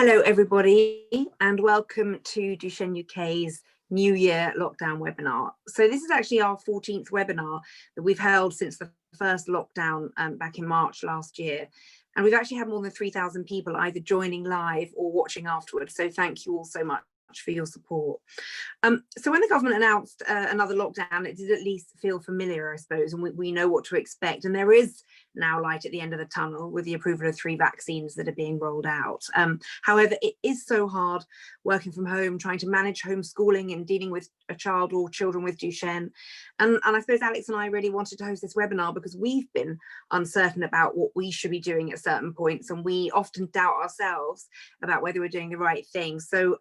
Hello everybody and welcome to Duchenne UK's New Year lockdown webinar. So this is actually our 14th webinar that we've held since the first lockdown back in March last year. And we've actually had more than 3,000 people either joining live or watching afterwards. So thank you all so much for your support. So when the government announced another lockdown, it did at least feel familiar, I suppose, and we know what to expect. And there is now light at the end of the tunnel with the approval of 3 vaccines that are being rolled out. However, it is so hard working from home, trying to manage homeschooling and dealing with a child or children with Duchenne. And I suppose Alex and I really wanted to host this webinar because we've been uncertain about what we should be doing at certain points, and we often doubt ourselves about whether we're doing the right thing. So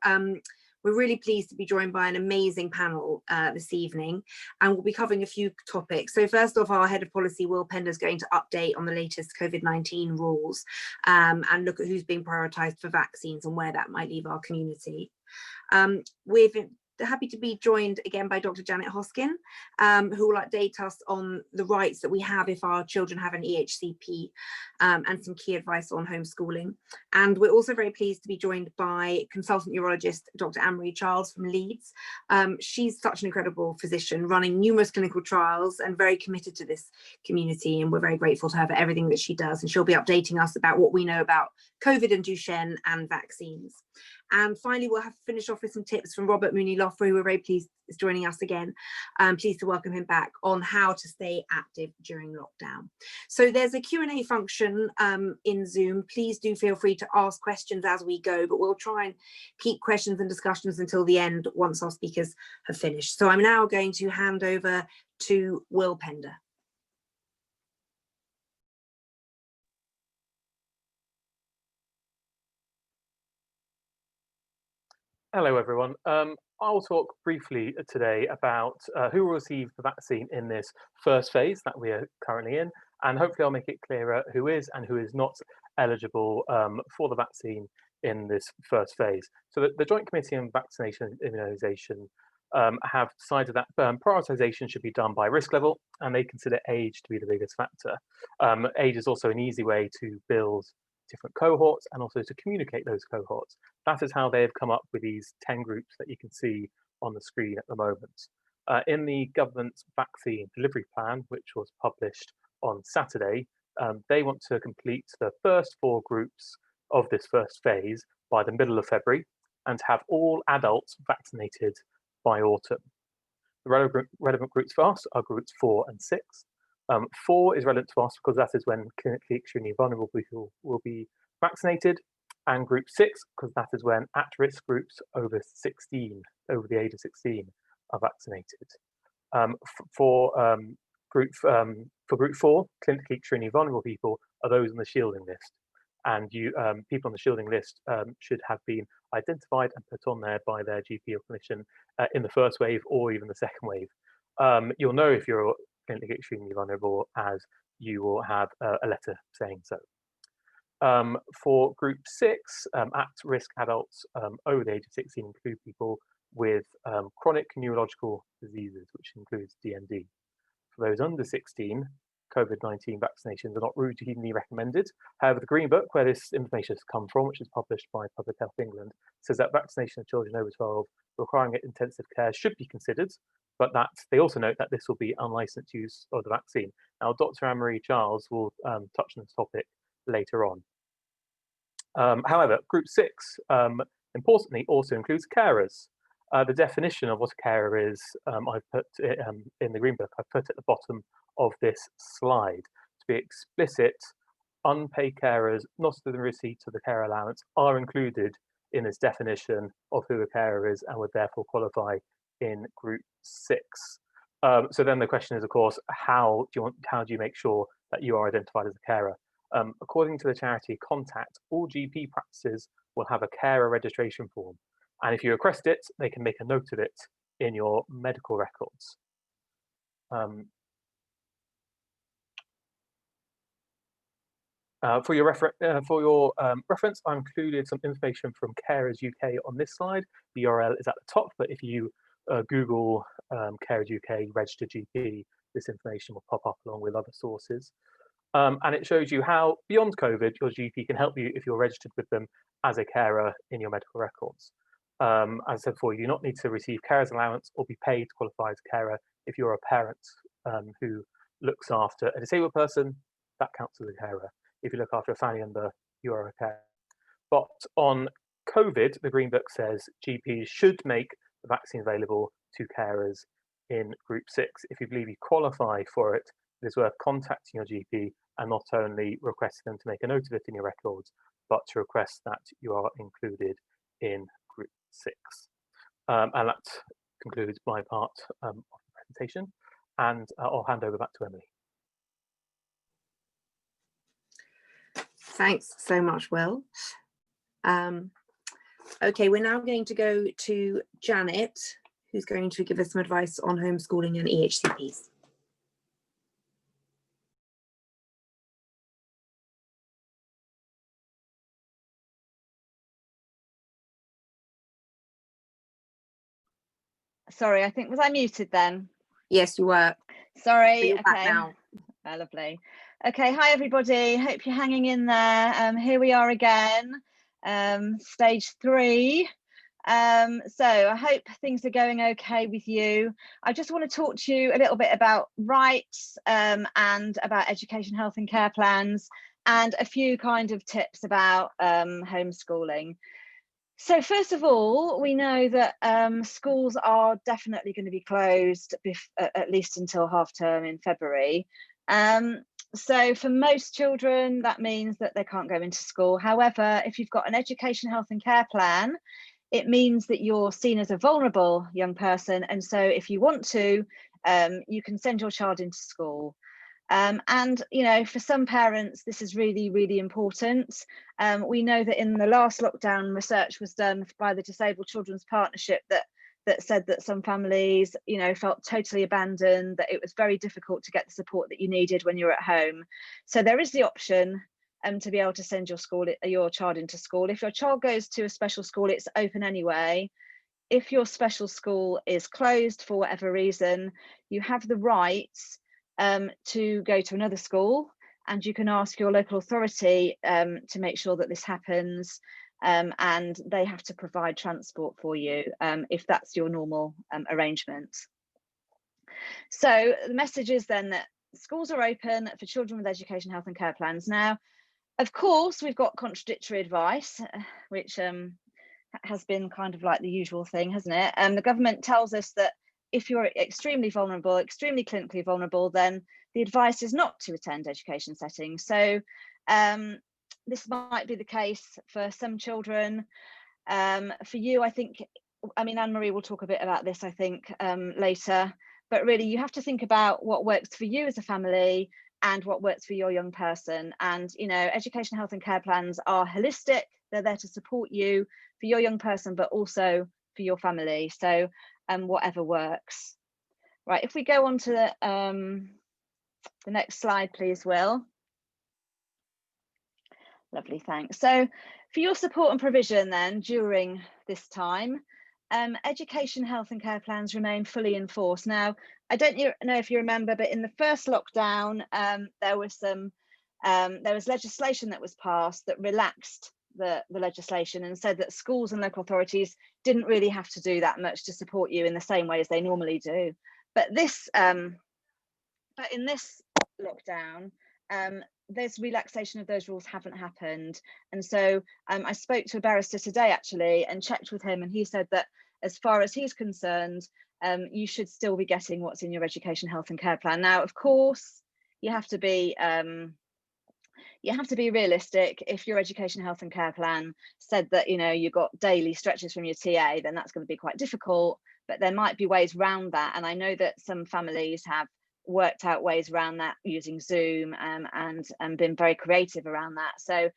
we're really pleased to be joined by an amazing panel this evening, and we'll be covering a few topics. So first off, our head of policy, Will Pender, is going to update on the latest COVID-19 rules and look at who's being prioritised for vaccines and where that might leave our community. We've happy to be joined again by Dr. Janet Hoskin, who will update us on the rights that we have if our children have an EHCP and some key advice on homeschooling. And we're also very pleased to be joined by consultant neurologist Dr. Anne-Marie Charles from Leeds. She's such an incredible physician running numerous clinical trials and very committed to this community, and we're very grateful to her for everything that she does, and she'll be updating us about what we know about COVID and Duchenne and vaccines. And finally, we'll have to finish off with some tips from Robert Muni Lofra, who we're very pleased is joining us again. Pleased to welcome him back on how to stay active during lockdown. So there's a Q&A function in Zoom. Please do feel free to ask questions as we go, but we'll try and keep questions and discussions until the end once our speakers have finished. So I'm now going to hand over to Will Pender. Hello everyone. I'll talk briefly today about who will receive the vaccine in this first phase that we are currently in, and hopefully I'll make it clearer who is and who is not eligible for the vaccine in this first phase. So the Joint Committee on Vaccination and Immunisation have decided that prioritisation should be done by risk level, and they consider age to be the biggest factor. Age is also an easy way to build different cohorts and also to communicate those cohorts. That is how they have come up with these 10 groups that you can see on the screen at the moment. In the government's vaccine delivery plan, which was published on Saturday, they want to complete the first 4 groups of this first phase by the middle of February and to have all adults vaccinated by autumn. The relevant groups for us are groups 4 and 6. 4 is relevant to us because that is when clinically extremely vulnerable people will be vaccinated, and group 6 because that is when at-risk groups over the age of 16 are vaccinated. For group 4, clinically extremely vulnerable people are those on the shielding list, and people on the shielding list should have been identified and put on there by their GP or clinician in the first wave or even the second wave. You'll know if you're clinically extremely vulnerable as you will have a letter saying so. For group 6, at-risk adults over the age of 16 include people with chronic neurological diseases, which includes DMD. For those under 16, COVID-19 vaccinations are not routinely recommended. However, the Green Book, where this information has come from, which is published by Public Health England, says that vaccination of children over 12 requiring intensive care should be considered, but that they also note that this will be unlicensed use of the vaccine. Now, Dr. Anne-Marie Charles will touch on this topic later on. However, group 6, importantly, also includes carers. The definition of what a carer is, I've put it, in the Green Book, I've put at the bottom of this slide. To be explicit, unpaid carers not in the receipt of the care allowance are included in this definition of who a carer is and would therefore qualify in group 6. So then the question is, of course, how do you make sure that you are identified as a carer? According to the charity Contact, all GP practices will have a carer registration form, and if you request it, they can make a note of it in your medical records. For your reference, I included some information from Carers UK on this slide. The URL is at the top, but if you Google Carers UK registered GP, this information will pop up along with other sources. And it shows you how, beyond COVID, your GP can help you if you're registered with them as a carer in your medical records. As I said before, you do not need to receive carer's allowance or be paid to qualify as a carer. If you're a parent who looks after a disabled person, that counts as a carer. If you look after a family member, you are a carer. But on COVID, the Green Book says GPs should make the vaccine available to carers in Group 6. If you believe you qualify for it, it is worth contacting your GP and not only requesting them to make a note of it in your records, but to request that you are included in Group 6. And that concludes my part of the presentation, and I'll hand over back to Emily. Thanks so much, Will. Okay, we're now going to go to Janet, who's going to give us some advice on homeschooling and EHCPs. Sorry, I think, was I muted then? Yes, you were. Sorry. You're back okay. now. Oh, lovely. Okay, hi everybody. Hope you're hanging in there. Here we are again, stage 3. So I hope things are going okay with you. I just want to talk to you a little bit about rights and about education, health and care plans, and a few kind of tips about homeschooling. So first of all, we know that schools are definitely going to be closed at least until half term in February. So for most children, that means that they can't go into school. However, if you've got an education, health and care plan, it means that you're seen as a vulnerable young person. And so if you want to, you can send your child into school. And, you know, for some parents, this is really, really important. We know that in the last lockdown, research was done by the Disabled Children's Partnership that said that some families, you know, felt totally abandoned, that it was very difficult to get the support that you needed when you're at home. So there is the option to be able to send your child into school. If your child goes to a special school, it's open anyway. If your special school is closed for whatever reason, you have the rights to go to another school, and you can ask your local authority to make sure that this happens, and they have to provide transport for you if that's your normal arrangement. So the message is then that schools are open for children with education, health and care plans. Now, of course, we've got contradictory advice, which has been kind of like the usual thing, hasn't it? The government tells us that if you're extremely vulnerable, extremely clinically vulnerable, then the advice is not to attend education settings. So this might be the case for some children. For you, I think, I mean, Anne-Marie will talk a bit about this, I think, later, but really you have to think about what works for you as a family and what works for your young person. And, you know, education, health and care plans are holistic. They're there to support you for your young person, but also for your family. So whatever works. Right, if we go on to the next slide, please, Will. Lovely, thanks. So for your support and provision then during this time, education, health and care plans remain fully in force. Now, I don't know if you remember, but in the first lockdown, there was legislation that was passed that relaxed the legislation and said that schools and local authorities didn't really have to do that much to support you in the same way as they normally do. But in this lockdown, there's relaxation of those rules haven't happened. And so I spoke to a barrister today actually and checked with him, and he said that as far as he's concerned, you should still be getting what's in your education, health and care plan. Now, of course, you have to be realistic. If your education, health and care plan said that, you know, you got daily stretches from your TA, then that's going to be quite difficult, but there might be ways around that. And I know that some families have worked out ways around that using Zoom and been very creative around that. So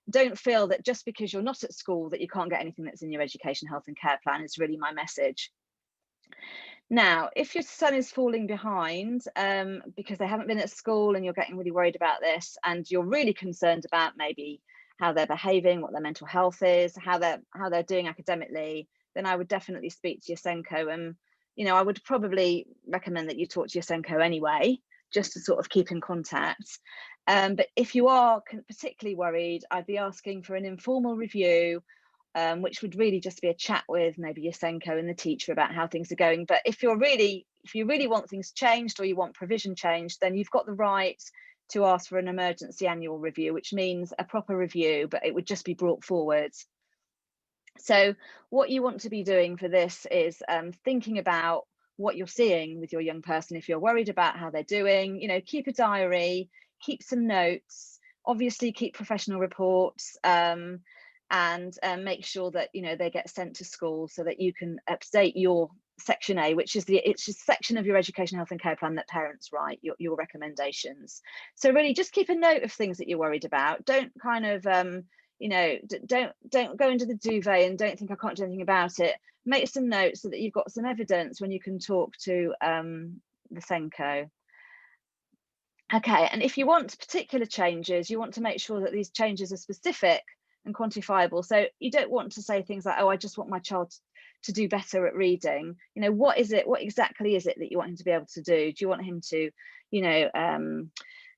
don't feel that just because you're not at school that you can't get anything that's in your education, health and care plan is really my message. Now, if your son is falling behind because they haven't been at school and you're getting really worried about this, and you're really concerned about maybe how they're behaving, what their mental health is, how they're doing academically, then I would definitely speak to your SENCO. And, you know, I would probably recommend that you talk to your SENCO anyway, just to sort of keep in contact. But if you are particularly worried, I'd be asking for an informal review, which would really just be a chat with maybe your Senko and the teacher about how things are going. But if you really want things changed, or you want provision changed, then you've got the right to ask for an emergency annual review, which means a proper review, but it would just be brought forward. So what you want to be doing for this is thinking about what you're seeing with your young person. If you're worried about how they're doing, you know, keep a diary, keep some notes, obviously keep professional reports, and make sure that, you know, they get sent to school so that you can update your section A, which is it's just section of your education, health and care plan that parents write, your recommendations. So really just keep a note of things that you're worried about. Don't kind of you know, don't go into the duvet and don't think I can't do anything about it. Make some notes so that you've got some evidence when you can talk to the Senko. Okay, and if you want particular changes, you want to make sure that these changes are specific and quantifiable. So you don't want to say things like, oh, I just want my child to do better at reading. You know, what exactly is it that you want him to be able to do? Do you want him to, you know,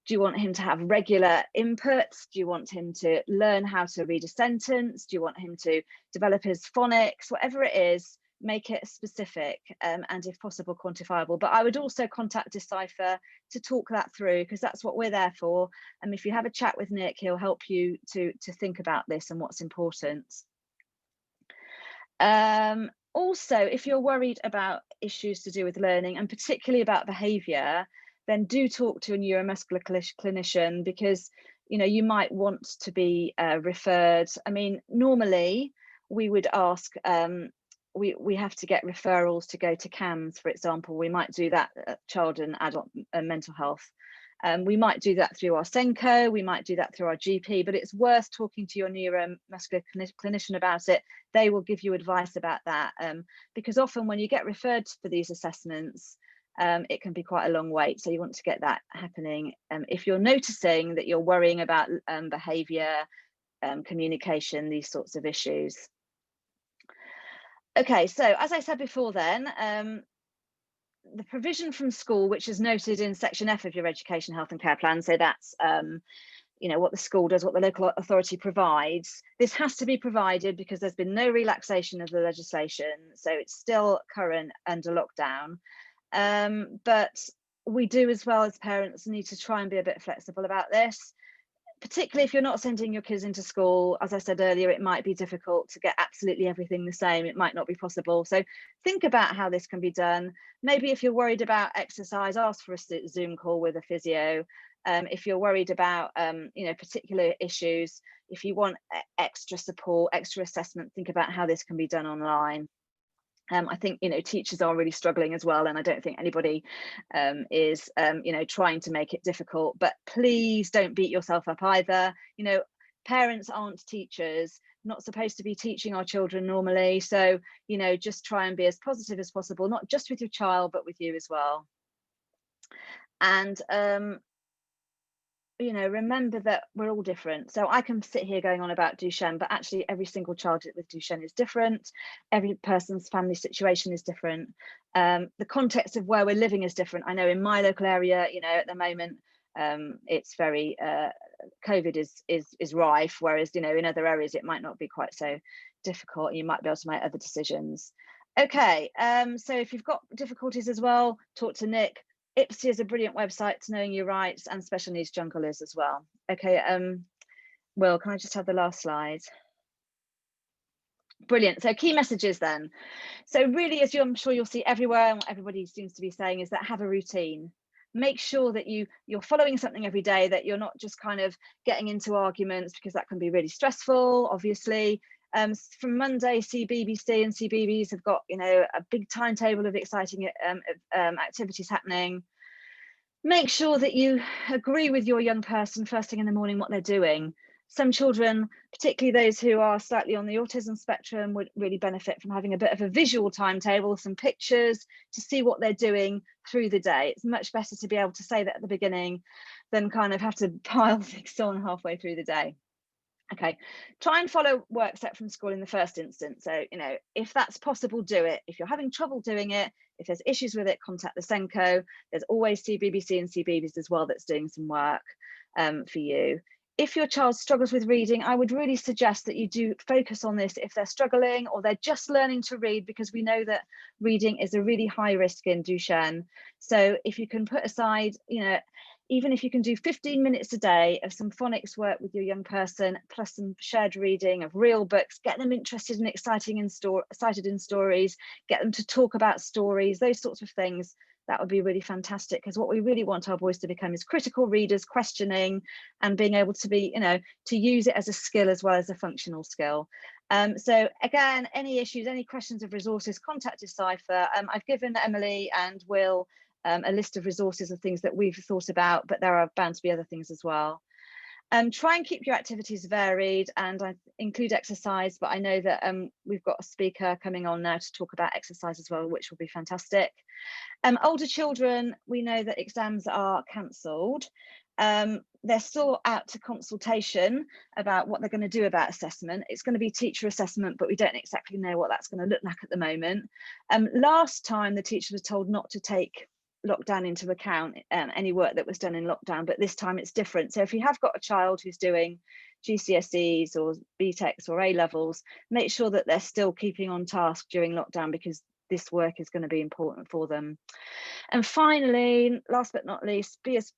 do you want him to have regular inputs? Do you want him to learn how to read a sentence? Do you want him to develop his phonics? Whatever it is, make it specific and if possible quantifiable. But I would also contact Decipha to talk that through, because that's what we're there for. And if you have a chat with Nick, he'll help you to think about this and what's important. Also, if you're worried about issues to do with learning and particularly about behaviour, then do talk to a neuromuscular clinician, because, you know, you might want to be referred. I mean, normally we would ask, we have to get referrals to go to CAMS, for example. We might do that at child and adult mental health. We might do that through our Senko, we might do that through our GP, but it's worth talking to your neuromuscular clinician about it. They will give you advice about that, because often when you get referred for these assessments, it can be quite a long wait. So you want to get that happening. If you're noticing that you're worrying about behaviour, communication, these sorts of issues. Okay, so as I said before then, the provision from school, which is noted in section F of your education, health and care plan, so that's you know, what the school does, what the local authority provides. This has to be provided because there's been no relaxation of the legislation, so it's still current under lockdown. But we do, as well as parents, need to try and be a bit flexible about this, particularly if you're not sending your kids into school. As I said earlier, it might be difficult to get absolutely everything the same. It might not be possible. So think about how this can be done. Maybe if you're worried about exercise, ask for a Zoom call with a physio. If you're worried about you know, particular issues, if you want extra support, extra assessment, think about how this can be done online. I think, you know, teachers are really struggling as well, and I don't think anybody is, you know, trying to make it difficult. But please don't beat yourself up either. You know, parents aren't teachers, not supposed to be teaching our children normally. So, you know, just try and be as positive as possible, not just with your child, but with you as well. And you know, remember that we're all different. So I can sit here going on about Duchenne, but actually every single child with Duchenne is different. Every person's family situation is different. The context of where we're living is different. I know in my local area, you know, at the moment, it's very, COVID is rife, whereas, you know, in other areas, it might not be quite so difficult. You might be able to make other decisions. Okay, so if you've got difficulties as well, talk to Nick. IPSI is a brilliant website to knowing your rights, and Special Needs Jungle is as well. Okay, Will, can I just have the last slide? Brilliant. So key messages then. So really, as I'm sure you'll see everywhere, and what everybody seems to be saying is that have a routine. Make sure that you're following something every day, that you're not just kind of getting into arguments, because that can be really stressful, obviously. From Monday, CBBC and CBBS have got, you know, a big timetable of exciting activities happening. Make sure that you agree with your young person first thing in the morning what they're doing. Some children, particularly those who are slightly on the autism spectrum, would really benefit from having a bit of a visual timetable, some pictures to see what they're doing through the day. It's much better to be able to say that at the beginning than kind of have to pile things on halfway through the day. Okay, try and follow work set from school in the first instance. So, if that's possible, do it. If you're having trouble doing it, if there's issues with it, contact the Senko. There's always CBBC and CBeebies as well that's doing some work for you. If your child struggles with reading, I would really suggest that you do focus on this if they're struggling or they're just learning to read, because we know that reading is a really high risk in Duchenne. So if you can put aside, even if you can do 15 minutes a day of some phonics work with your young person, plus some shared reading of real books, get them interested and excited in stories, get them to talk about stories, those sorts of things, that would be really fantastic. Because what we really want our boys to become is critical readers, questioning, and being able to be, to use it as a skill as well as a functional skill. So again, any issues, any questions of resources, contact Decipha. I've given Emily and Will a list of resources of things that we've thought about, but there are bound to be other things as well. Try and keep your activities varied, and I include exercise, but I know that we've got a speaker coming on now to talk about exercise as well, which will be fantastic. Older children, we know that exams are cancelled. They're still out to consultation about what they're going to do about assessment. It's going to be teacher assessment, but we don't exactly know what that's going to look like at the moment. Last time the teacher was told not to take lockdown into account, any work that was done in lockdown, but this time it's different. So if you have got a child who's doing GCSEs or BTECs or A levels, make sure that they're still keeping on task during lockdown, because this work is going to be important for them. And finally, last but not least, be as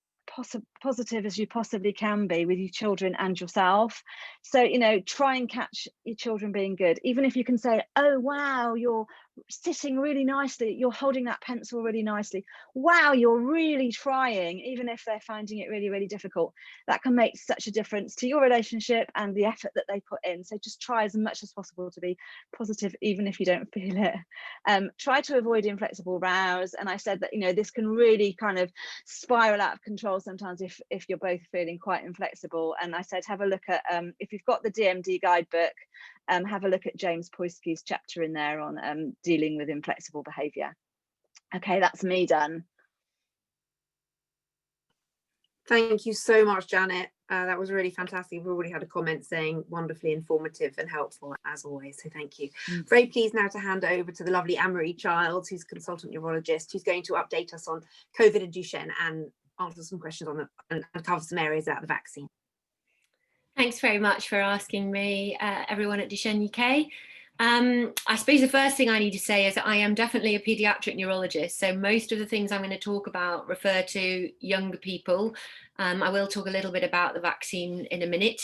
positive as you possibly can be with your children and yourself. So, try and catch your children being good. Even if you can say, oh, wow, you're sitting really nicely, you're holding that pencil really nicely, wow, you're really trying, even if they're finding it really, really difficult, that can make such a difference to your relationship and the effort that they put in. So just try as much as possible to be positive, even if you don't feel it. Try to avoid inflexible rows. And I said that, this can really kind of spiral out of control sometimes if you're both feeling quite inflexible. And I said, have a look at, if you've got the DMD guidebook, have a look at James Poisky's chapter in there on dealing with inflexible behaviour. Okay, that's me done. Thank you so much, Janet. That was really fantastic. We've already had a comment saying wonderfully informative and helpful as always. So thank you. Very pleased now to hand over to the lovely Anne-Marie Childs, who's consultant neurologist, who's going to update us on COVID and Duchenne and answer some questions on and cover some areas about the vaccine. Thanks very much for asking me, everyone at Duchenne UK. I suppose the first thing I need to say is that I am definitely a paediatric neurologist, so most of the things I'm going to talk about refer to younger people. I will talk a little bit about the vaccine in a minute.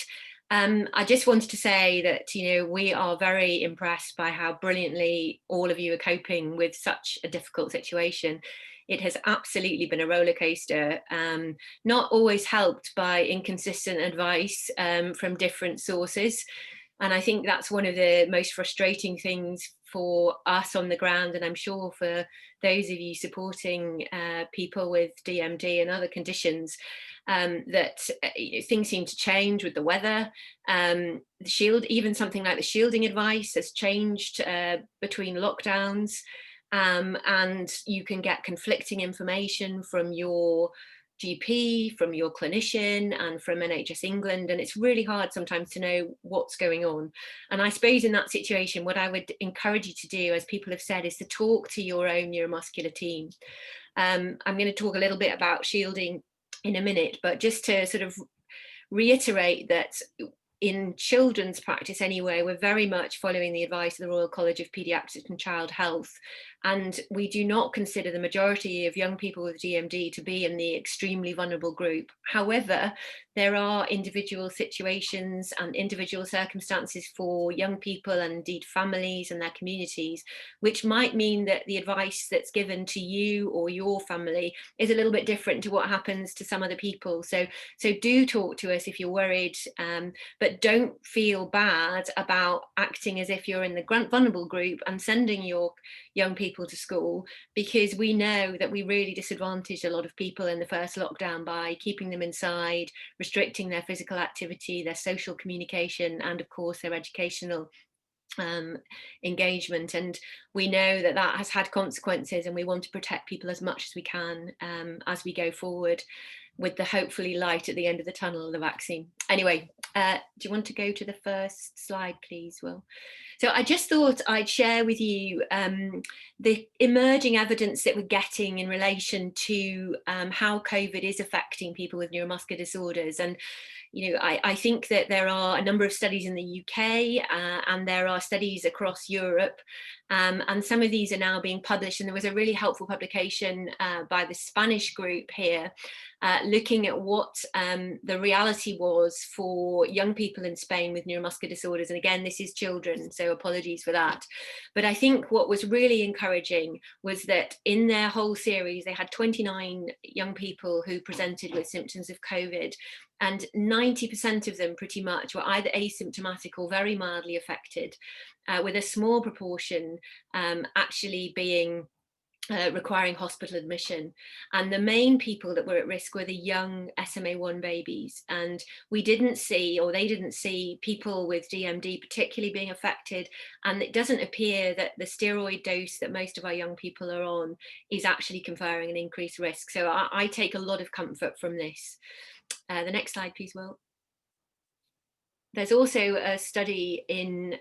I just wanted to say that, we are very impressed by how brilliantly all of you are coping with such a difficult situation. It has absolutely been a roller coaster, not always helped by inconsistent advice from different sources. And I think that's one of the most frustrating things for us on the ground, and I'm sure for those of you supporting people with DMD and other conditions, that things seem to change with the weather. Even something like the shielding advice has changed between lockdowns. And you can get conflicting information from your GP, from your clinician, and from NHS England, and it's really hard sometimes to know what's going on. And I suppose in that situation, what I would encourage you to do, as people have said, is to talk to your own neuromuscular team. I'm going to talk a little bit about shielding in a minute, but just to sort of reiterate that in children's practice anyway, we're very much following the advice of the Royal College of Paediatric and Child Health, and we do not consider the majority of young people with DMD to be in the extremely vulnerable group. However, there are individual situations and individual circumstances for young people and indeed families and their communities, which might mean that the advice that's given to you or your family is a little bit different to what happens to some other people. So do talk to us if you're worried, but don't feel bad about acting as if you're in the vulnerable group and sending your young people to school, because we know that we really disadvantaged a lot of people in the first lockdown by keeping them inside, restricting their physical activity, their social communication, and of course their educational engagement. And we know that that has had consequences, and we want to protect people as much as we can as we go forward. with the hopefully light at the end of the tunnel of the vaccine. Anyway, do you want to go to the first slide, please, Will? So I just thought I'd share with you the emerging evidence that we're getting in relation to how COVID is affecting people with neuromuscular disorders. And I think that there are a number of studies in the UK and there are studies across Europe, and some of these are now being published. And there was a really helpful publication by the Spanish group here looking at what the reality was for young people in Spain with neuromuscular disorders. And again, this is children, so apologies for that. But I think what was really encouraging was that in their whole series, they had 29 young people who presented with symptoms of COVID. And 90% of them pretty much were either asymptomatic or very mildly affected, with a small proportion actually being requiring hospital admission. And the main people that were at risk were the young SMA1 babies. And we didn't see, or they didn't see, people with DMD particularly being affected. And it doesn't appear that the steroid dose that most of our young people are on is actually conferring an increased risk. So I take a lot of comfort from this. The next slide, please, Will. There's also a study in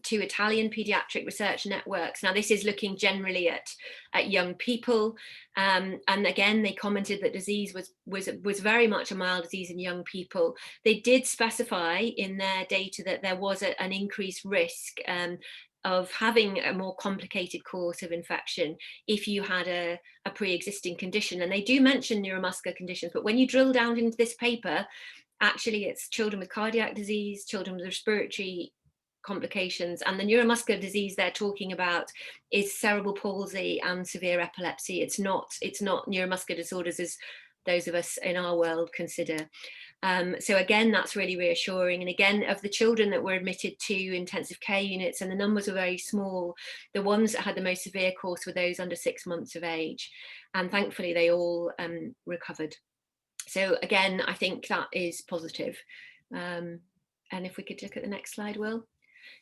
2 Italian paediatric research networks. Now, this is looking generally at young people. And again, they commented that disease was very much a mild disease in young people. They did specify in their data that there was an increased risk of having a more complicated course of infection if you had a pre-existing condition. And they do mention neuromuscular conditions, but when you drill down into this paper, actually it's children with cardiac disease, children with respiratory complications, and the neuromuscular disease they're talking about is cerebral palsy and severe epilepsy. It's not neuromuscular disorders as those of us in our world consider. So again, that's really reassuring. And again, of the children that were admitted to intensive care units, and the numbers were very small, the ones that had the most severe course were those under 6 months of age. And thankfully, they all recovered. So again, I think that is positive. And if we could look at the next slide, Will.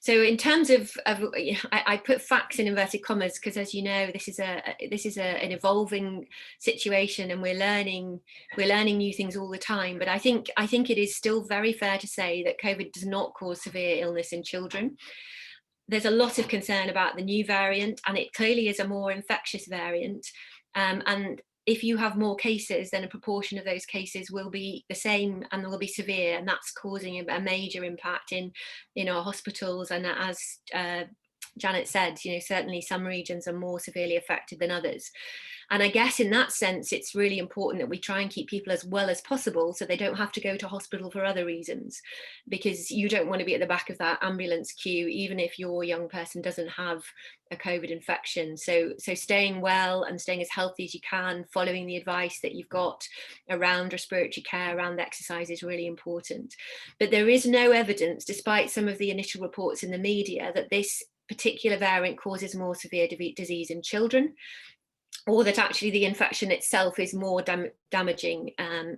So in terms of I put facts in inverted commas because, as you know, this is an evolving situation, and we're learning new things all the time. But I think it is still very fair to say that COVID does not cause severe illness in children. There's a lot of concern about the new variant, and it clearly is a more infectious variant. And if you have more cases, then a proportion of those cases will be the same and will be severe, and that's causing a major impact in our hospitals. And as Janet said, certainly some regions are more severely affected than others. And I guess in that sense, it's really important that we try and keep people as well as possible so they don't have to go to hospital for other reasons, because you don't want to be at the back of that ambulance queue, even if your young person doesn't have a COVID infection. So staying well and staying as healthy as you can, following the advice that you've got around respiratory care, around exercise, is really important. But there is no evidence, despite some of the initial reports in the media, that this particular variant causes more severe disease in children, or that actually the infection itself is more damaging.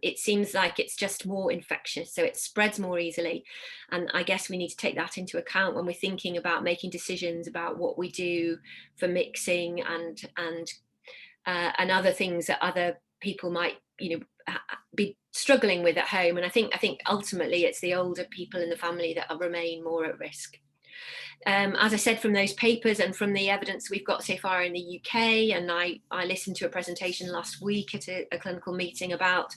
It seems like it's just more infectious, so it spreads more easily. And I guess we need to take that into account when we're thinking about making decisions about what we do for mixing and other things that other people might be struggling with at home. And I think ultimately it's the older people in the family that remain more at risk. As I said, from those papers and from the evidence we've got so far in the UK, and I listened to a presentation last week at a clinical meeting about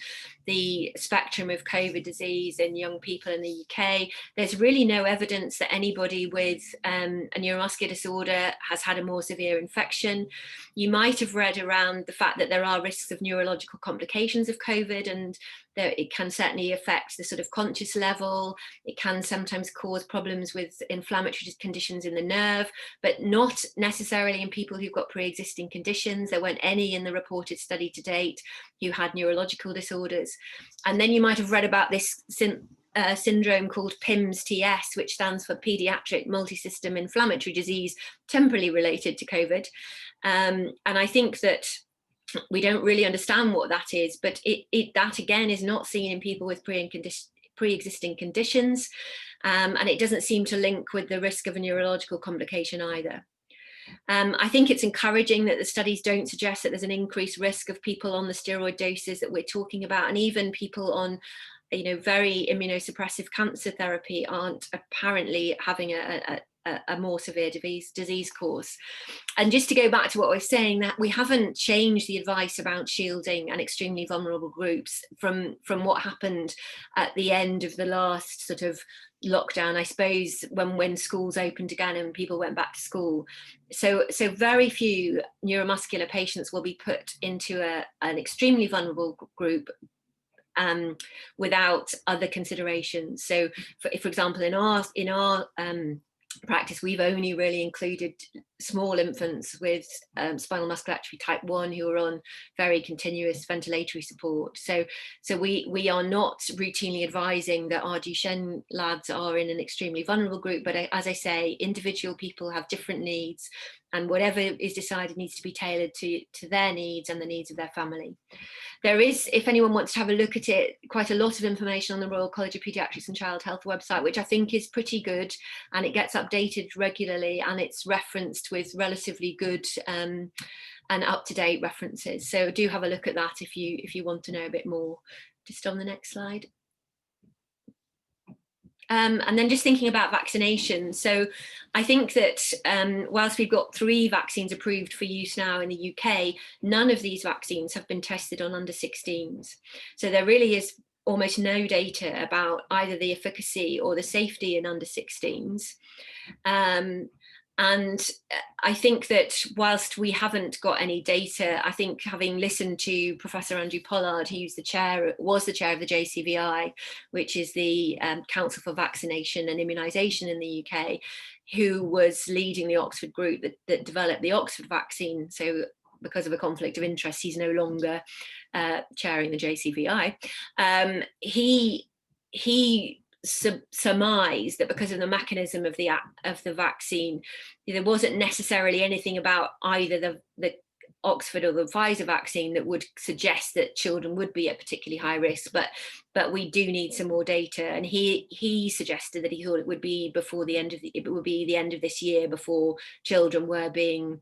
the spectrum of COVID disease in young people in the UK, there's really no evidence that anybody with a neuromuscular disorder has had a more severe infection. You might have read around the fact that there are risks of neurological complications of COVID, and that it can certainly affect the sort of conscious level. It can sometimes cause problems with inflammatory conditions in the nerve, but not necessarily in people who've got pre-existing conditions. There weren't any in the reported study to date who had neurological disorders. And then you might have read about this syndrome called PIMS-TS, which stands for Paediatric Multisystem Inflammatory Disease, temporally related to COVID. And I think that we don't really understand what that is, but that again is not seen in people with pre-existing conditions, and it doesn't seem to link with the risk of a neurological complication either. I think it's encouraging that the studies don't suggest that there's an increased risk of people on the steroid doses that we're talking about, and even people on, you know, very immunosuppressive cancer therapy aren't apparently having a more severe disease course. And just to go back to what I was saying, that we haven't changed the advice about shielding and extremely vulnerable groups from what happened at the end of the last sort of lockdown, I suppose, when schools opened again and people went back to school. So very few neuromuscular patients will be put into an extremely vulnerable group without other considerations. So for example, in our practice, we've only really included small infants with spinal muscular atrophy type 1 who are on very continuous ventilatory support. So we are not routinely advising that our Duchenne lads are in an extremely vulnerable group, but as I say, individual people have different needs, and whatever is decided needs to be tailored to their needs and the needs of their family. There is, if anyone wants to have a look at it, quite a lot of information on the Royal College of Paediatrics and Child Health website, which I think is pretty good, and it gets updated regularly, and it's referenced with relatively good and up-to-date references. So do have a look at that if you want to know a bit more. Just on the next slide. And then just thinking about vaccinations. So I think that whilst we've got 3 vaccines approved for use now in the UK, none of these vaccines have been tested on under 16s. So there really is almost no data about either the efficacy or the safety in under 16s. And I think that whilst we haven't got any data, I think having listened to Professor Andrew Pollard, who's was the chair of the JCVI, which is the Council for Vaccination and Immunisation in the UK, who was leading the Oxford group that developed the Oxford vaccine. So because of a conflict of interest, he's no longer chairing the JCVI. He surmise that because of the mechanism of the vaccine, there wasn't necessarily anything about either the Oxford or the Pfizer vaccine that would suggest that children would be at particularly high risk, but we do need some more data. And he suggested that he thought it would be the end of this year before children were being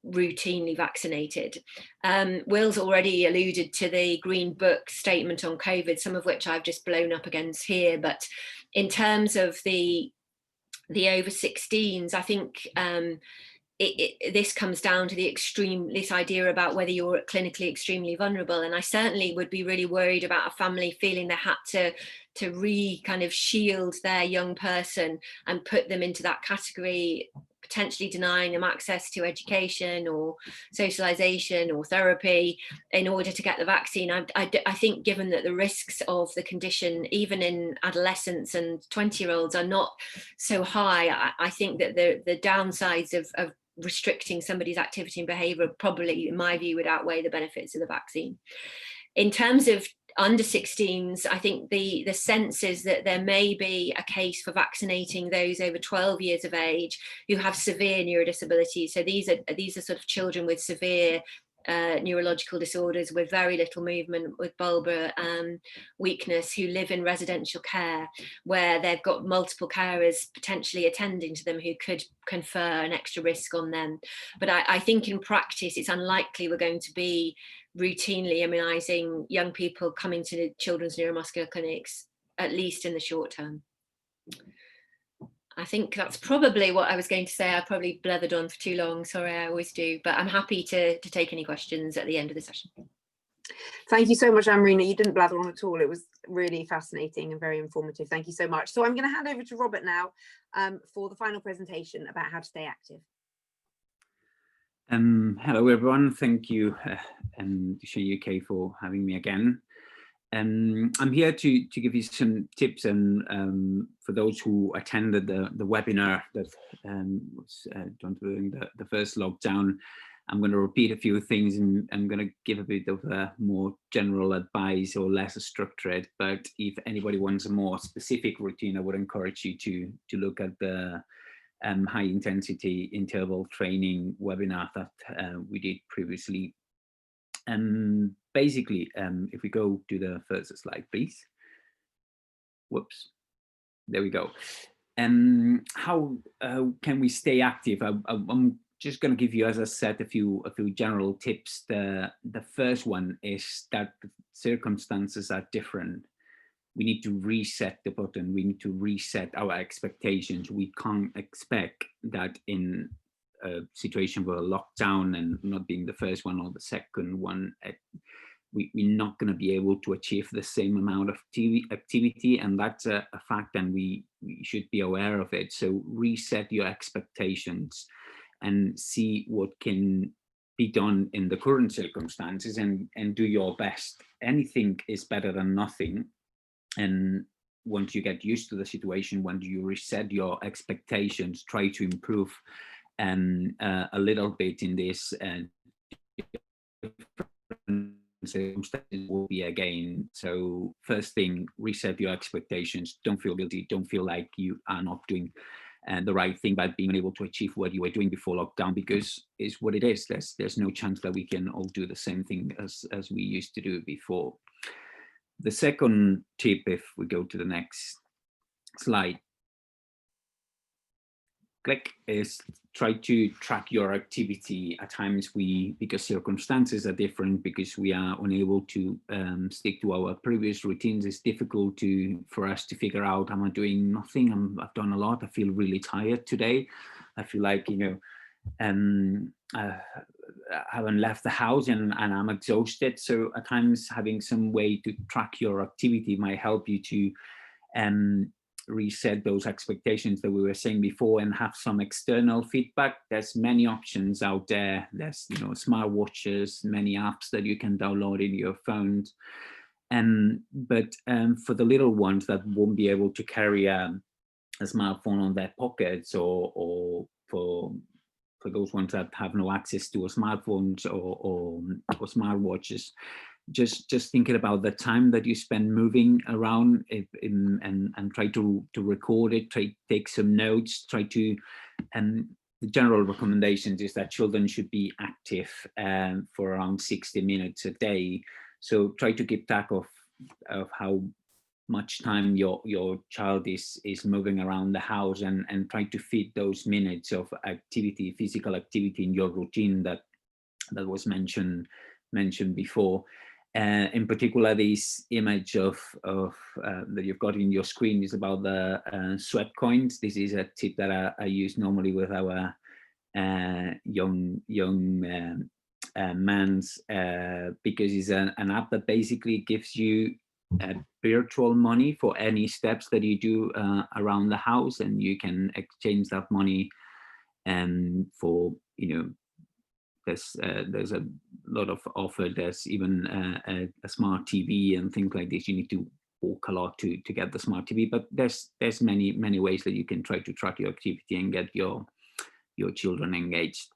routinely vaccinated. Will's already alluded to the Green Book statement on COVID, some of which I've just blown up against here, but in terms of the over 16s, I think this comes down to this idea about whether you're clinically extremely vulnerable. And I certainly would be really worried about a family feeling they had to kind of shield their young person and put them into that category, potentially denying them access to education or socialization or therapy in order to get the vaccine. I think given that the risks of the condition, even in adolescents and 20-year-olds, are not so high, I think that the downsides of restricting somebody's activity and behavior probably, in my view, would outweigh the benefits of the vaccine. In terms of under 16s, I think the sense is that there may be a case for vaccinating those over 12 years of age who have severe neurodisabilities. So these are sort of children with severe neurological disorders with very little movement, with bulbar weakness, who live in residential care where they've got multiple carers potentially attending to them who could confer an extra risk on them. But I think in practice it's unlikely we're going to be routinely immunising young people coming to children's neuromuscular clinics, at least in the short term. I think that's probably what I was going to say. I probably blathered on for too long. Sorry, I always do, but I'm happy to take any questions at the end of the session. Thank you so much, Anne-Marina. You didn't blather on at all. It was really fascinating and very informative. Thank you so much. So I'm going to hand over to Robert now for the final presentation about how to stay active. Hello, everyone. Thank you, Duchenne UK, for having me again. I'm here to give you some tips, and for those who attended the webinar that was done during the first lockdown, I'm going to repeat a few things, and I'm going to give a bit of a more general advice or less structured. But if anybody wants a more specific routine, I would encourage you to look at the high intensity interval training webinar that we did previously. Basically, if we go to the first slide, please. Whoops, there we go. How can we stay active? I'm just going to give you, as I said, a few general tips. The first one is that circumstances are different. We need to reset the button. We need to reset our expectations. We can't expect that in a situation where a lockdown, and not being the first one or the second one, we're not going to be able to achieve the same amount of activity, and that's a fact, and we should be aware of it. So reset your expectations and see what can be done in the current circumstances, and do your best. Anything is better than nothing. And once you get used to the situation, when you reset your expectations, try to improve a little bit in this, and circumstances will be again. So first thing, reset your expectations. Don't feel guilty. Don't feel like you are not doing the right thing by being able to achieve what you were doing before lockdown, because it's what it is. There's no chance that we can all do the same thing as we used to do before. The second tip, if we go to the next slide, click, is try to track your activity. At times because circumstances are different, because we are unable to stick to our previous routines, it's difficult for us to figure out, am I doing nothing? I've done a lot. I feel really tired today. I feel like, I haven't left the house and I'm exhausted. So at times having some way to track your activity might help you to reset those expectations that we were saying before, and have some external feedback. There's many options out there. There's smartwatches, many apps that you can download in your phones. But for the little ones that won't be able to carry a smartphone on their pockets, or for those ones that have no access to smartphones or smartwatches, just thinking about the time that you spend moving around, and try to record it, take some notes, the general recommendations is that children should be active for around 60 minutes a day. So try to keep track of how much time your child is moving around the house, and try to fit those minutes of activity, physical activity, in your routine that was mentioned before. In particular, this image of that you've got in your screen is about the sweat coins. This is a tip that I use normally with our young mans, because it's an app that basically gives you virtual money for any steps that you do around the house, and you can exchange that money for, there's a lot of offer. There's even a smart TV and things like this. You need to walk a lot to get the smart TV, but there's many ways that you can try to track your activity and get your children engaged.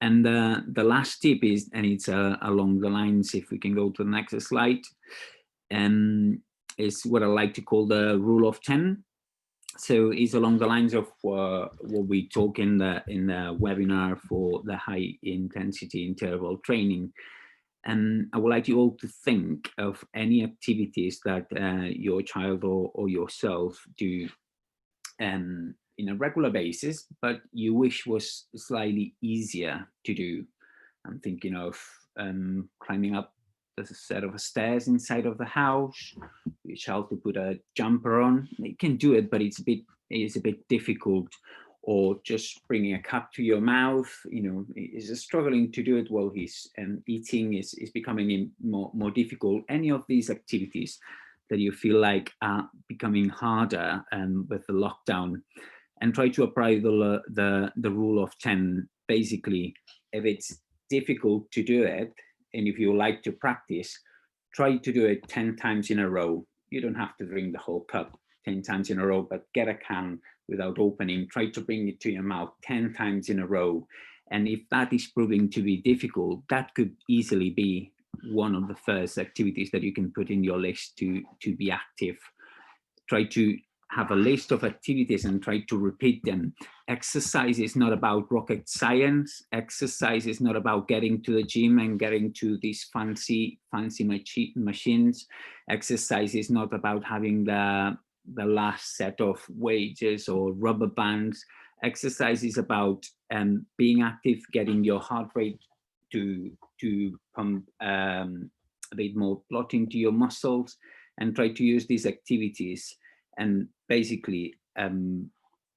And the last tip is, and it's along the lines, if we can go to the next slide, is what I like to call the rule of 10. So it's along the lines of what we talk in the webinar for the high intensity interval training. And I would like you all to think of any activities that your child or yourself do in a regular basis, but you wish was slightly easier to do. I'm thinking of climbing up a set of stairs inside of the house, your child to put a jumper on. You can do it, but it's a bit difficult. Or just bringing a cup to your mouth, is struggling to do it while he's eating, is becoming more difficult. Any of these activities that you feel like are becoming harder with the lockdown, and try to apply the rule of 10. Basically, if it's difficult to do it, and if you like to practice, try to do it 10 times in a row. You don't have to drink the whole cup 10 times in a row, but get a can without opening. Try to bring it to your mouth 10 times in a row. And if that is proving to be difficult, that could easily be one of the first activities that you can put in your list to be active. Try to have a list of activities and try to repeat them. Exercise is not about rocket science. Exercise is not about getting to the gym and getting to these fancy machines. Exercise is not about having the last set of weights or rubber bands. Exercise is about being active, getting your heart rate to pump a bit more blood into your muscles, and try to use these activities and basically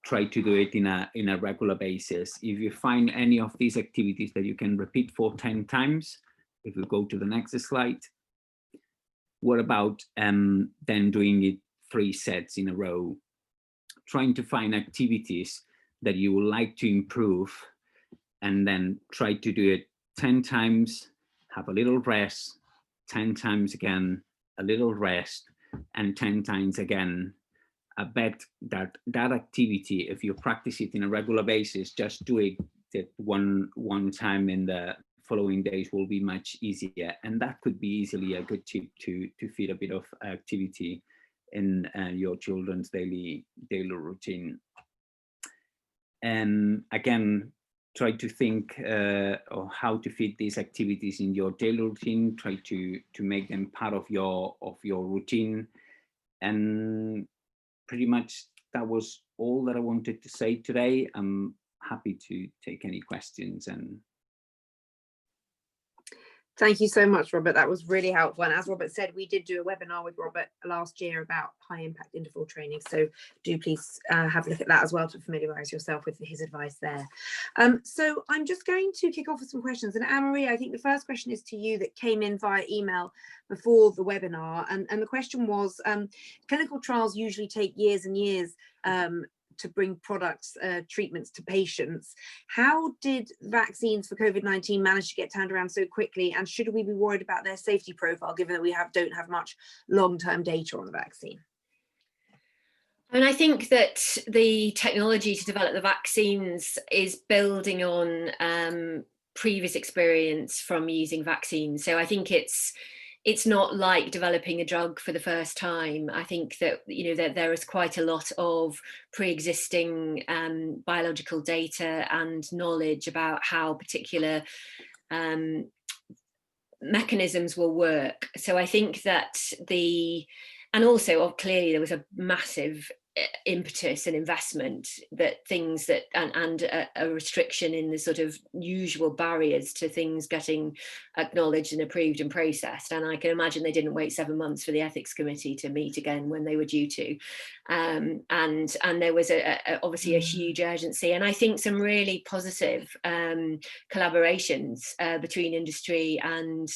try to do it in a regular basis. If you find any of these activities that you can repeat for 10 times, if we go to the next slide, what about then doing it 3 sets in a row? Trying to find activities that you would like to improve, and then try to do it 10 times, have a little rest, 10 times again, a little rest, and 10 times again. I bet that activity, if you practice it in a regular basis, just do it one time in the following days will be much easier. And that could be easily a good tip to fit a bit of activity in your children's daily routine. And again, try to think of how to fit these activities in your daily routine. Try to make them part of your routine. And pretty much that was all that I wanted to say today. I'm happy to take any questions. And thank you so much, Robert. That was really helpful. And as Robert said, we did do a webinar with Robert last year about high impact interval training. So do please have a look at that as well to familiarise yourself with his advice there. So I'm just going to kick off with some questions. And Anne-Marie, I think the first question is to you that came in via email before the webinar. And the question was, clinical trials usually take years and years to bring products, treatments to patients. How did vaccines for COVID-19 manage to get turned around so quickly? And should we be worried about their safety profile, given that we don't have much long-term data on the vaccine? And I think that the technology to develop the vaccines is building on previous experience from using vaccines. So I think it's not like developing a drug for the first time. I think that, that there is quite a lot of pre-existing biological data and knowledge about how particular mechanisms will work. So I think that and also clearly there was a massive impetus and investment that things that and a restriction in the sort of usual barriers to things getting acknowledged and approved and processed. And I can imagine they didn't wait 7 months for the ethics committee to meet again when they were due to. And there was obviously a huge urgency, and I think some really positive collaborations between industry and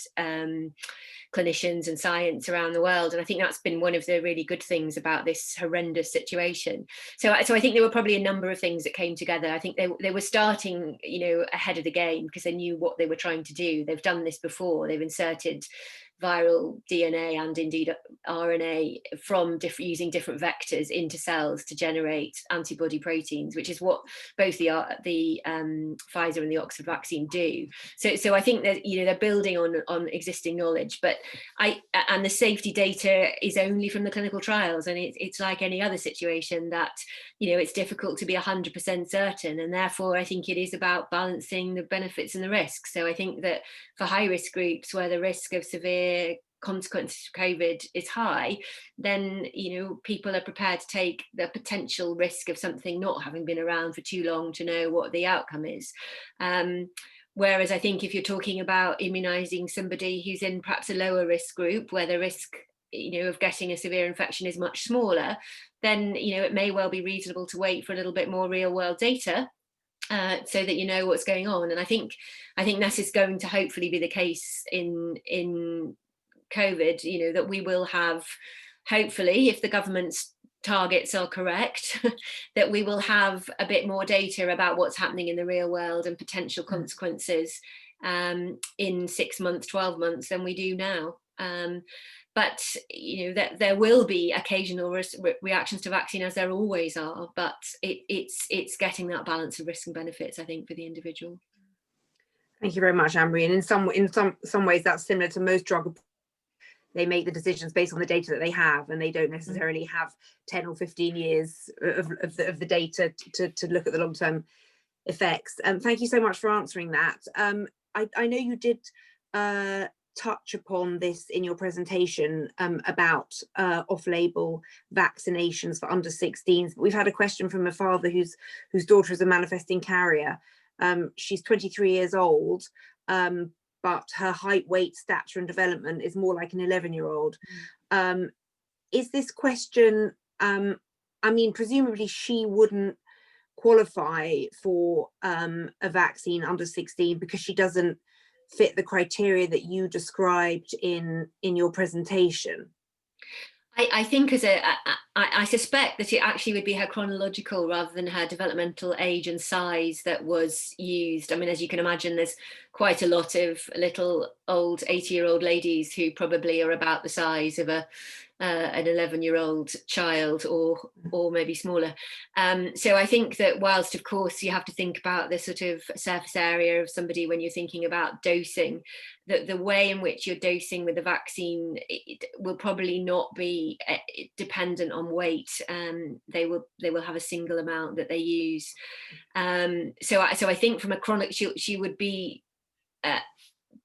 clinicians and science around the world. And I think that's been one of the really good things about this horrendous situation. So I think there were probably a number of things that came together. I think they were starting, ahead of the game because they knew what they were trying to do. They've done this before. They've inserted viral DNA and indeed RNA from using different vectors into cells to generate antibody proteins, which is what both the Pfizer and the Oxford vaccine do. So I think that they're building on existing knowledge, but and the safety data is only from the clinical trials, and it's like any other situation that it's difficult to be 100% certain, and therefore I think it is about balancing the benefits and the risks. So I think that for high risk groups where the risk of severe consequences of COVID is high, then people are prepared to take the potential risk of something not having been around for too long to know what the outcome is. Whereas I think if you're talking about immunizing somebody who's in perhaps a lower risk group where the risk of getting a severe infection is much smaller, then it may well be reasonable to wait for a little bit more real world data so that you know what's going on. And I think that is going to hopefully be the case in COVID, that we will have, hopefully, if the government's targets are correct, that we will have a bit more data about what's happening in the real world and potential consequences in 6 months, 12 months than we do now. But that there will be occasional reactions to vaccine, as there always are, but it's getting that balance of risks and benefits, I think, for the individual. Thank you very much, Anne-Marie. And in some ways that's similar to most drug. They make the decisions based on the data that they have, and they don't necessarily have 10 or 15 years of the data to look at the long-term effects. Thank you so much for answering that. I know you did touch upon this in your presentation about off-label vaccinations for under 16s. We've had a question from a father whose daughter is a manifesting carrier. She's 23 years old, but her height, weight, stature and development is more like an 11-year-old. Is this question, I mean, presumably she wouldn't qualify for a vaccine under 16 because she doesn't fit the criteria that you described in your presentation? I think I suspect that it actually would be her chronological rather than her developmental age and size that was used. I mean, as you can imagine, there's quite a lot of little old 80-year-old ladies who probably are about the size of an 11-year-old child or maybe smaller. So I think that whilst of course you have to think about the sort of surface area of somebody when you're thinking about dosing, that the way in which you're dosing with the vaccine will probably not be dependent on weight. They will have a single amount that they use. So I think from a chronic, she would be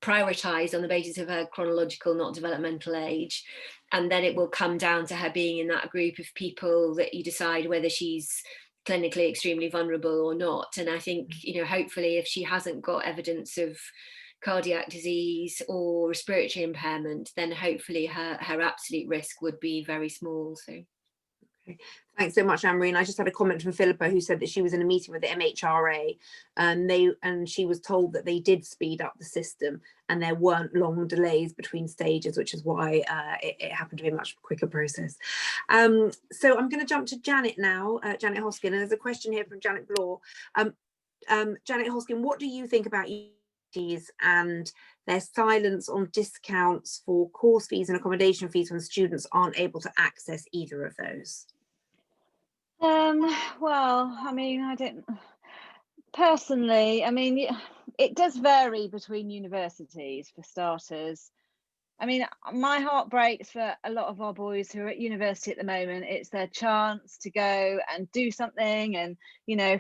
prioritized on the basis of her chronological, not developmental age. And then it will come down to her being in that group of people that you decide whether she's clinically extremely vulnerable or not. And I think, hopefully if she hasn't got evidence of cardiac disease or respiratory impairment, then hopefully her absolute risk would be very small. So. Okay. Thanks so much, Anne-Marie. And I just had a comment from Philippa who said that she was in a meeting with the MHRA and she was told that they did speed up the system and there weren't long delays between stages, which is why it happened to be a much quicker process. So I'm going to jump to Janet now, Janet Hoskin, and there's a question here from Janet Bloor. Janet Hoskin, what do you think about universities and their silence on discounts for course fees and accommodation fees when students aren't able to access either of those? Well, I mean, I don't personally, I mean, it does vary between universities for starters. I mean, my heart breaks for a lot of our boys who are at university at the moment. It's their chance to go and do something and,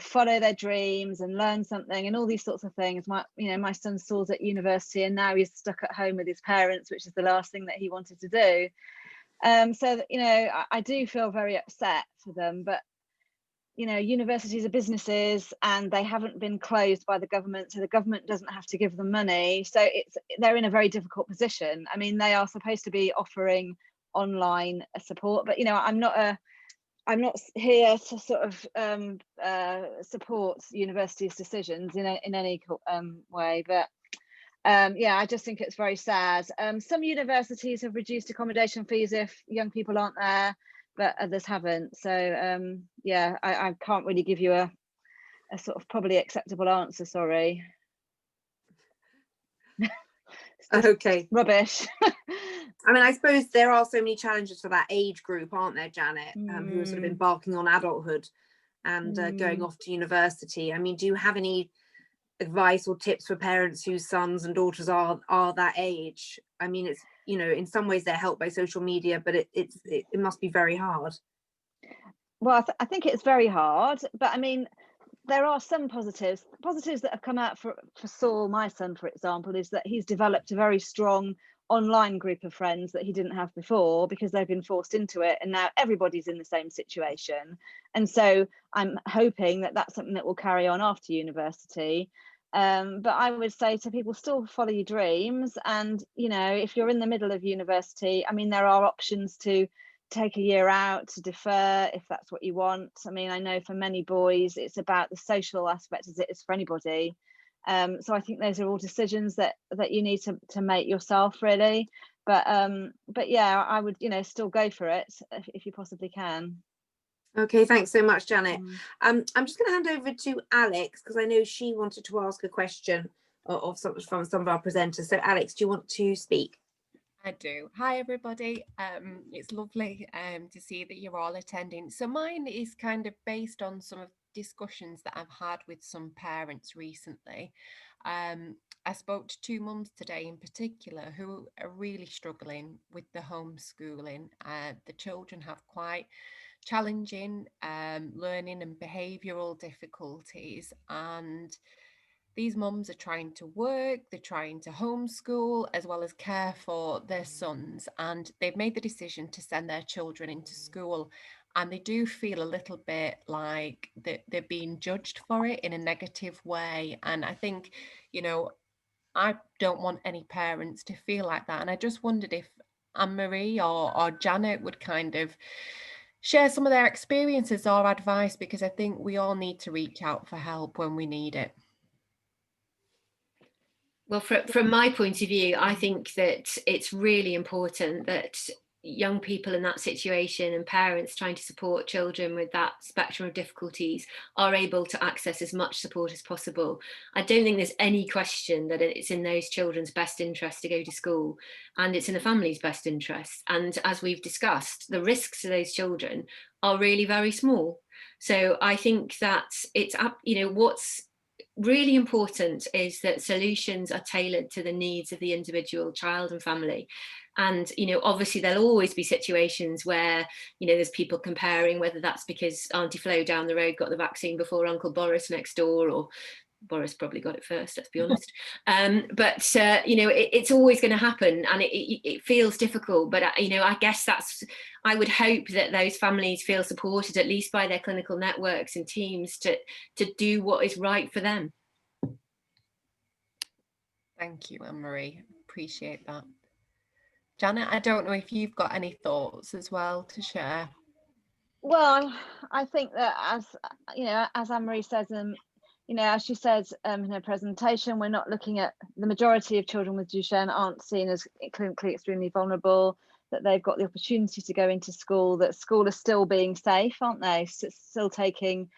follow their dreams and learn something and all these sorts of things. My son's still at university and now he's stuck at home with his parents, which is the last thing that he wanted to do. So, I do feel very upset for them, but universities are businesses and they haven't been closed by the government, so the government doesn't have to give them money. So they're in a very difficult position. I mean, they are supposed to be offering online support, but I'm not here to sort of support universities' decisions in any way. But I just think it's very sad. Some universities have reduced accommodation fees if young people aren't there, but others haven't. So I can't really give you a sort of probably acceptable answer, sorry. Okay. Rubbish. I mean, I suppose there are so many challenges for that age group, aren't there, Janet, who are sort of embarking on adulthood and going off to university. I mean, do you have any advice or tips for parents whose sons and daughters are that age? I mean, it's, in some ways they're helped by social media, but it must be very hard. Well, I think it's very hard, but I mean, there are some positives that have come out for Saul, my son, for example, is that he's developed a very strong online group of friends that he didn't have before because they've been forced into it, and now everybody's in the same situation. And so I'm hoping that that's something that will carry on after university. But I would say to people, still follow your dreams, and if you're in the middle of university, I mean, there are options to take a year out, to defer if that's what you want. I mean, I know for many boys it's about the social aspect as it is for anybody. So I think those are all decisions that you need to make yourself, really. But yeah, I would still go for it if you possibly can. Okay, thanks so much, Janet. I'm just going to hand over to Alex because I know she wanted to ask a question from some of our presenters. So Alex, do you want to speak? I do. Hi everybody. It's lovely to see that you're all attending. So mine is kind of based on some of discussions that I've had with some parents recently. I spoke to 2 mums today in particular who are really struggling with the homeschooling. The children have quite challenging learning and behavioural difficulties, and these mums are trying to work, they're trying to homeschool as well as care for their sons, and they've made the decision to send their children into school, and they do feel a little bit like they're being judged for it in a negative way. And I think, you know, I don't want any parents to feel like that. And I just wondered if Anne-Marie or Janet would kind of share some of their experiences or advice, because I think we all need to reach out for help when we need it. Well, from my point of view, I think that it's really important that young people in that situation and parents trying to support children with that spectrum of difficulties are able to access as much support as possible. I don't think there's any question that it's in those children's best interest to go to school, and it's in the family's best interest. And as we've discussed, the risks to those children are really very small. So I think that it's, you know, what's really important is that solutions are tailored to the needs of the individual child and family. And, you know, obviously there'll always be situations where, you know, there's people comparing whether that's because Auntie Flo down the road got the vaccine before Uncle Boris next door, or Boris probably got it first, let's be honest. But you know, it's always going to happen, and it feels difficult. But you know, I guess I would hope that those families feel supported, at least by their clinical networks and teams, to do what is right for them. Thank you, Anne-Marie. Appreciate that. Janet, I don't know if you've got any thoughts as well to share. Well, I think that, as you know, as Anne-Marie says, you know, as she said in her presentation, we're not looking at the majority of children with Duchenne aren't seen as clinically extremely vulnerable, that they've got the opportunity to go into school, that school is still being safe, aren't they? Still taking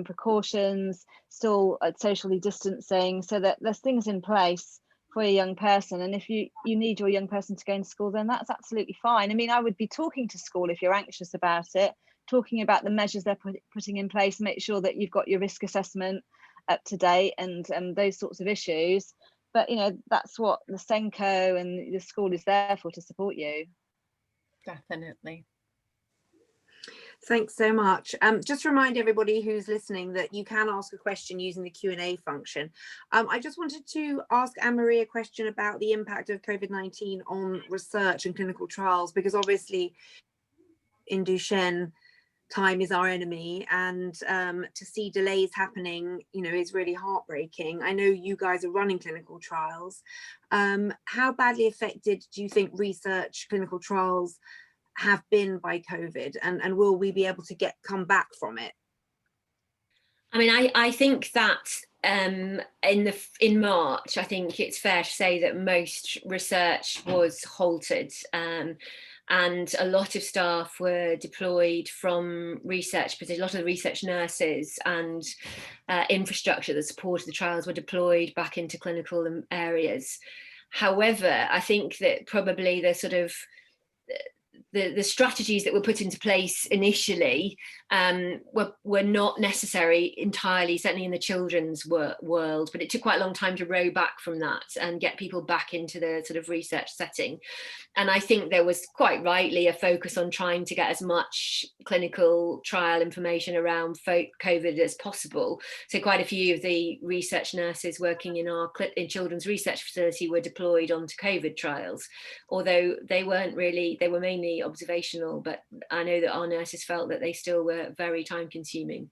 precautions, still socially distancing, so that there's things in place for a young person. And if you need your young person to go into school, then that's absolutely fine. I mean, I would be talking to school if you're anxious about it, talking about the measures they're putting in place, make sure that you've got your risk assessment up to date and those sorts of issues. But you know, that's what the Senko and the school is there for, to support you. Definitely. Thanks so much. Just remind everybody who's listening that you can ask a question using the Q&A function. I just wanted to ask Anne-Marie a question about the impact of COVID-19 on research and clinical trials, because obviously in Duchenne, time is our enemy, and to see delays happening, you know, is really heartbreaking. I know you guys are running clinical trials. How badly affected do you think research clinical trials have been by COVID, and will we be able to come back from it? I mean, I think that in March, I think it's fair to say that most research was halted, and a lot of staff were deployed from research, but a lot of the research nurses and infrastructure that supported the trials were deployed back into clinical areas. However, I think that probably the sort of the strategies that were put into place initially were not necessary entirely, certainly in the children's world, but it took quite a long time to row back from that and get people back into the sort of research setting. And I think there was quite rightly a focus on trying to get as much clinical trial information around COVID as possible. So quite a few of the research nurses working in our children's research facility were deployed onto COVID trials, although they were mainly observational, but I know that our nurses felt that they still were very time consuming.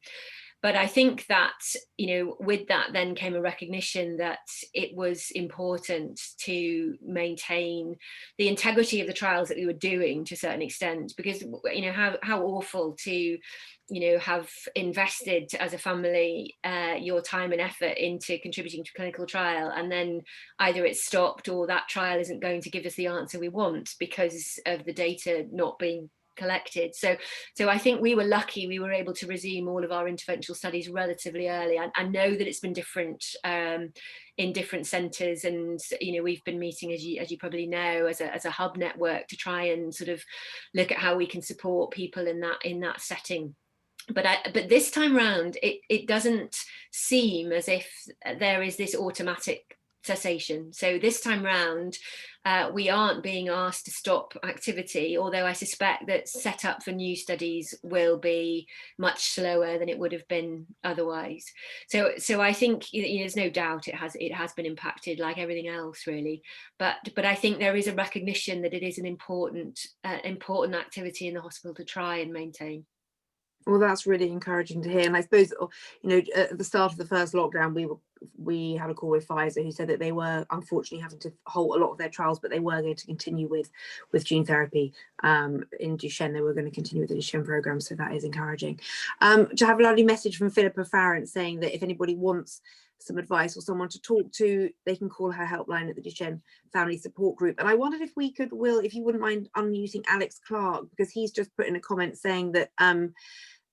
But I think that, you know, with that then came a recognition that it was important to maintain the integrity of the trials that we were doing to a certain extent, because, you know, how awful to, you know, have invested as a family your time and effort into contributing to a clinical trial, and then either it's stopped or that trial isn't going to give us the answer we want because of the data not being collected. So I think we were lucky we were able to resume all of our interventional studies relatively early. I know that it's been different in different centres, and you know, we've been meeting, as you probably know, as a hub network to try and sort of look at how we can support people in that setting. But this time round, it doesn't seem as if there is this automatic cessation. So this time round, we aren't being asked to stop activity, although I suspect that setup for new studies will be much slower than it would have been otherwise. So I think there's no doubt it has been impacted like everything else really, but I think there is a recognition that it is an important activity in the hospital to try and maintain. Well, that's really encouraging to hear. And I suppose, at the start of the first lockdown, we had a call with Pfizer who said that they were unfortunately having to halt a lot of their trials, but they were going to continue with gene therapy in Duchenne. They were going to continue with the Duchenne program, so that is encouraging. To have a lovely message from Philippa Farrant saying that if anybody wants some advice or someone to talk to, they can call her helpline at the Duchenne Family Support Group. And I wondered if we could, Will, if you wouldn't mind unmuting Alex Clark, because he's just put in a comment saying that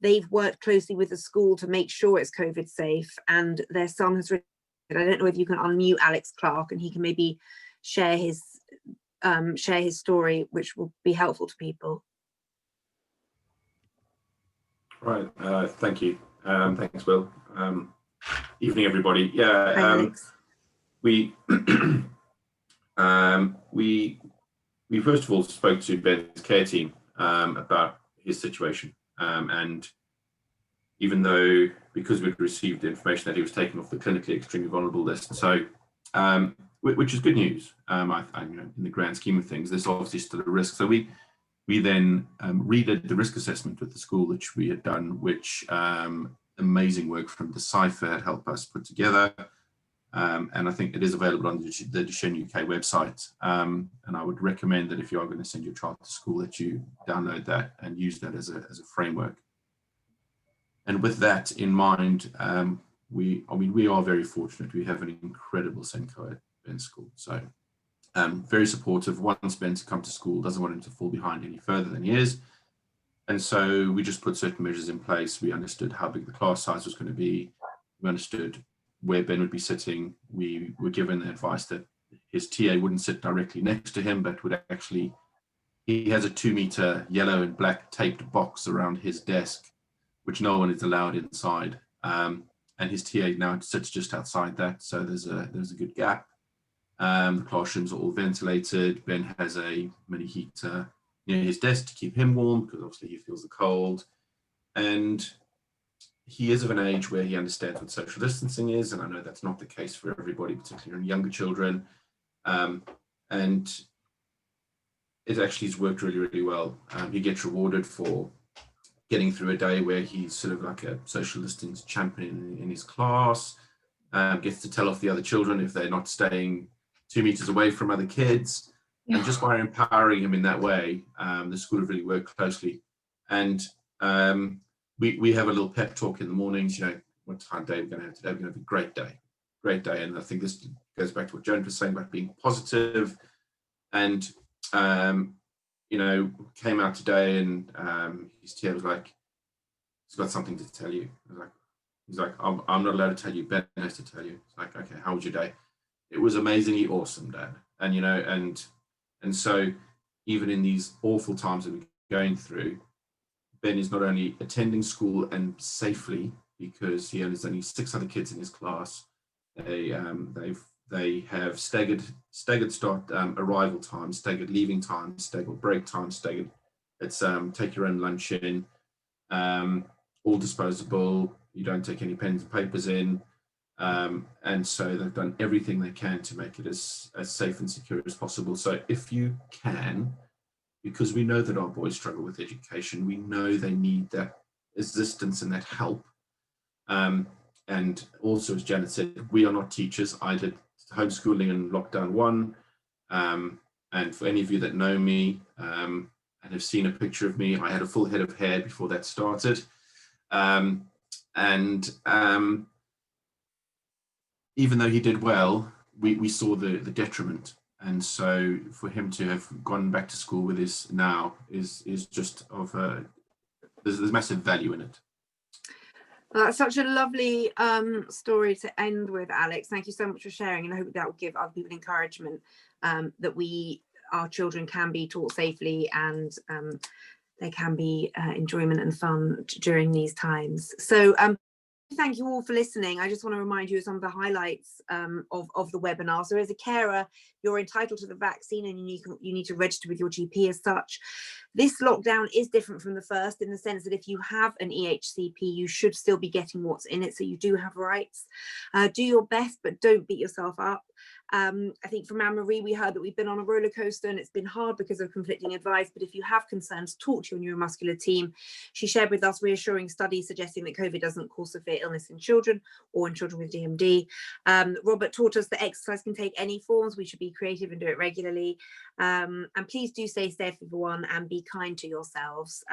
they've worked closely with the school to make sure it's COVID safe, and their son has written. I don't know if you can unmute Alex Clark and he can maybe share his story, which will be helpful to people. Right, thank you. Thanks, Will. Evening, everybody. Yeah, Hi, Alex. we first of all spoke to Ben's care team about his situation. And even though, because we'd received information that he was taken off the clinically extremely vulnerable list, so which is good news. In the grand scheme of things, there's obviously still a risk. So we then redid the risk assessment with the school, which we had done, which amazing work from Decipha had helped us put together. And I think it is available on the Duchenne UK website. And I would recommend that if you are going to send your child to school, that you download that and use that as a framework. And with that in mind, we are very fortunate. We have an incredible Senko at Ben's school. So very supportive, wants Ben to come to school, doesn't want him to fall behind any further than he is. And so we just put certain measures in place. We understood how big the class size was going to be. We understood where Ben would be sitting. We were given the advice that his TA wouldn't sit directly next to him, but would actually, he has a 2-meter yellow and black taped box around his desk, which no one is allowed inside. And his TA now sits just outside that. So there's a good gap. The classrooms are all ventilated. Ben has a mini heater near his desk to keep him warm, because obviously he feels the cold. And he is of an age where he understands what social distancing is, and I know that's not the case for everybody, particularly in younger children. And it actually has worked really, really well. He gets rewarded for getting through a day where he's sort of like a social distance champion in his class, gets to tell off the other children if they're not staying 2 meters away from other kids. And just by empowering him in that way, the school have really worked closely. And we have a little pep talk in the mornings, what kind of day we're going to have today. We're going to have a great day. And I think this goes back to what Janet was saying about being positive. And, came out today and his TA was like, he's got something to tell you. He's like, I'm not allowed to tell you, Ben has to tell you. It's like, okay, how was your day? It was amazingly awesome, Dad. And, and so even in these awful times that we're going through, Ben is not only attending school and safely, because he has only 6 other kids in his class. They have staggered start arrival time, staggered leaving time, staggered break time, staggered. It's take your own lunch in, all disposable. You don't take any pens and papers in, and so they've done everything they can to make it as safe and secure as possible. So if you can, because we know that our boys struggle with education, we know they need that assistance and that help. And also, as Janet said, we are not teachers. I did homeschooling in lockdown 1. And for any of you that know me and have seen a picture of me, I had a full head of hair before that started. Even though he did well, we saw the detriment. And so for him to have gone back to school with this now is just of there's massive value in it. That's such a lovely story to end with, Alex. Thank you so much for sharing, and I hope that will give other people encouragement that our children can be taught safely, and there can be enjoyment and fun during these times. So thank you all for listening. I just want to remind you of some of the highlights of the webinar. So as a carer, you're entitled to the vaccine and you need to register with your GP as such. This lockdown is different from the first in the sense that if you have an EHCP, you should still be getting what's in it. So you do have rights. Do your best, but don't beat yourself up. I think from Anne-Marie, we heard that we've been on a roller coaster and it's been hard because of conflicting advice. But if you have concerns, talk to your neuromuscular team. She shared with us reassuring studies suggesting that COVID doesn't cause severe illness in children or in children with DMD. Robert taught us that exercise can take any forms. We should be creative and do it regularly. And please do stay safe, everyone, and be kind to yourselves.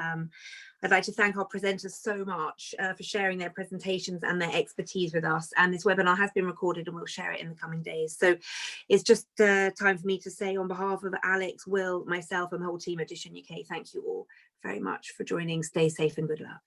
I'd like to thank our presenters so much for sharing their presentations and their expertise with us. And this webinar has been recorded and we'll share it in the coming days. So it's just time for me to say on behalf of Alex, Will, myself and the whole team at Duchenne UK, thank you all very much for joining. Stay safe and good luck.